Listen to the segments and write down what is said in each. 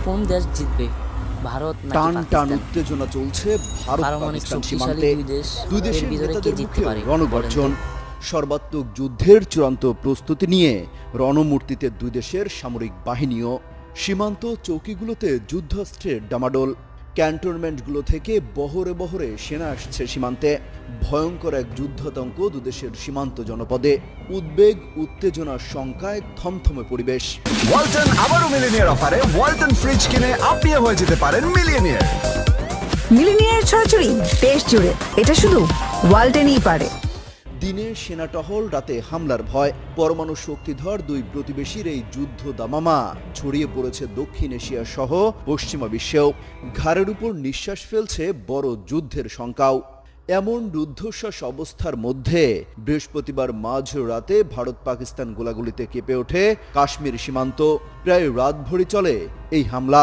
কোন দেশ জিতবে, ভারত নাকি টান টান পাকিস্তান? উত্তেজনা চলছে ভারত পারমাণবিক পাকিস্তান শক্তিশালী সীমান্তে। দুই দেশ, দুই এর দেশের ভিতরে কে নেতাদের জিততে মুখে পারে রণগর্জন। বলেন সর্বাত্মক যুদ্ধের চূড়ান্ত প্রস্তুতি নিয়ে রণমূর্তিতে দুই দেশের সামরিক বাহিনীও। সীমান্ত চৌকিগুলোতে যুদ্ধাস্ত্রের ডামাডোল। ক্যান্টনমেন্টগুলো থেকে বহরে বহরে সেনা আসছে সীমান্তে। ভয়ঙ্কর এক যুদ্ধাতঙ্ক দুদেশের সীমান্ত জনপদে। উদ্বেগ, উত্তেজনার শঙ্কায় থমথমে পরিবেশ। ওয়ালটন আবারও মিলিনিয়ার অফারে ওয়ালটন ফ্রিজ কিনে আপনিও হয়ে যেতে পারেন মিলিয়নিয়ার। মিলিনিয়ার ছড়াছড়ি দেশ জুড়ে, এটা শুধু ওয়ালটেনই পারে। দিনে সেনা টহল, রাতে হামলার ভয়। পরমাণু শক্তিধর দুই প্রতিবেশীর এই যুদ্ধ দামামা ছড়িয়ে পড়েছে দক্ষিণ এশিয়া সহ পশ্চিমা বিশ্বেও। ঘাড়ের উপর নিঃশ্বাস ফেলছে বড় যুদ্ধের শঙ্কাও। এমন রুদ্ধশ্বাস অবস্থার মধ্যে বৃহস্পতিবার মাঝ রাতে ভারত পাকিস্তান গোলাগুলিতে কেঁপে ওঠে কাশ্মীর সীমান্ত। প্রায় রাতভরি চলে এই হামলা।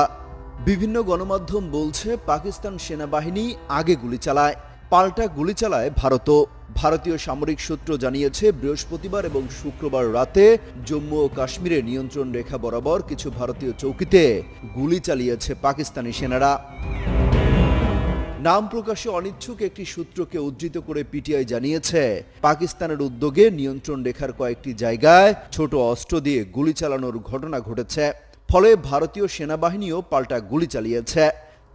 বিভিন্ন গণমাধ্যম বলছে পাকিস্তান সেনাবাহিনী আগে গুলি চালায়, পাল্টা গুলি চালায় ভারতও। ভারতীয় সামরিক সূত্র জানিয়েছে বৃহস্পতিবার এবং শুক্রবার রাতে জম্মু ও কাশ্মীরে নিয়ন্ত্রণ রেখা বরাবর কিছু ভারতীয় চৌকিতে গুলি চালিয়েছে পাকিস্তানি সেনারা। নাম প্রকাশে অনিচ্ছুক একটি সূত্রকে উদ্ধৃত করে পিটিআই জানিয়েছে, পাকিস্তানের উদ্যোগে নিয়ন্ত্রণ রেখার কয়েকটি জায়গায় ছোট অস্ত্র দিয়ে গুলি চালানোর ঘটনা ঘটেছে। ফলে ভারতীয় সেনাবাহিনীও পাল্টা গুলি চালিয়েছে।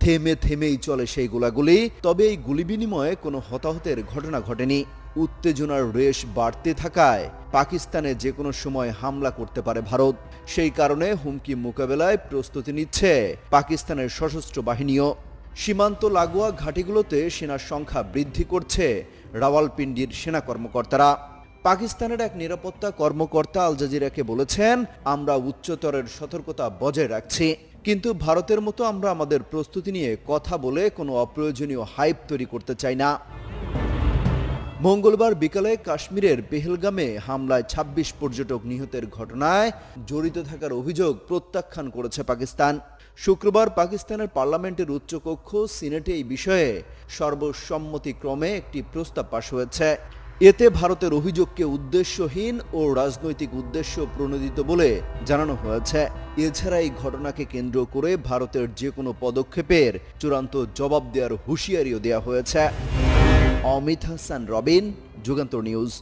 থেমে থেমেই চলে সেই গোলাগুলি, তবে এই গুলি বিনিময়ে কোনো হতাহতের ঘটনা ঘটেনি। উত্তেজনার রেশ বাড়তে থাকায় পাকিস্তানে যে কোনো সময় হামলা করতে পারে ভারত। সেই কারণে হুমকি মোকাবেলায় প্রস্তুতি নিচ্ছে পাকিস্তানের সশস্ত্র বাহিনীও। সীমান্ত লাগোয়া ঘাঁটিগুলোতে সেনার সংখ্যা বৃদ্ধি করছে রাওয়ালপিন্ডির সেনা কর্মকর্তারা। পাকিস্তানের এক নিরাপত্তা কর্মকর্তা আল জাজিরাকে বলেছেন, আমরা উচ্চতরের সতর্কতা বজায় রাখছি, কিন্তু ভারতের মতো আমরা আমাদের প্রস্তুতি নিয়ে কথা বলে কোনো অপ্রয়োজনীয় হাইপ তৈরি করতে চাই না। মঙ্গলবার বিকালে কাশ্মীরের পেহেলগামে হামলায় ২৬ পর্যটক নিহতের ঘটনায় জড়িত থাকার অভিযোগ প্রত্যাখ্যান করেছে পাকিস্তান। শুক্রবার পাকিস্তানের পার্লামেন্টের উচ্চকক্ষ সিনেটে এই বিষয়ে সর্বসম্মতিক্রমে একটি প্রস্তাব পাশ হয়েছে। এতে ভারতের অভিযোগকে উদ্দেশ্যহীন ও রাজনৈতিক উদ্দেশ্য প্রণোদিত বলে জানানো হয়েছে। এছাড়া এই ঘটনাকে কেন্দ্র করে ভারতের যে কোনো পদক্ষেপের চূড়ান্ত জবাব দেওয়ার হুঁশিয়ারিও দেওয়া হয়েছে। অমিত হাসান রবিন, যুগান্তর নিউজ।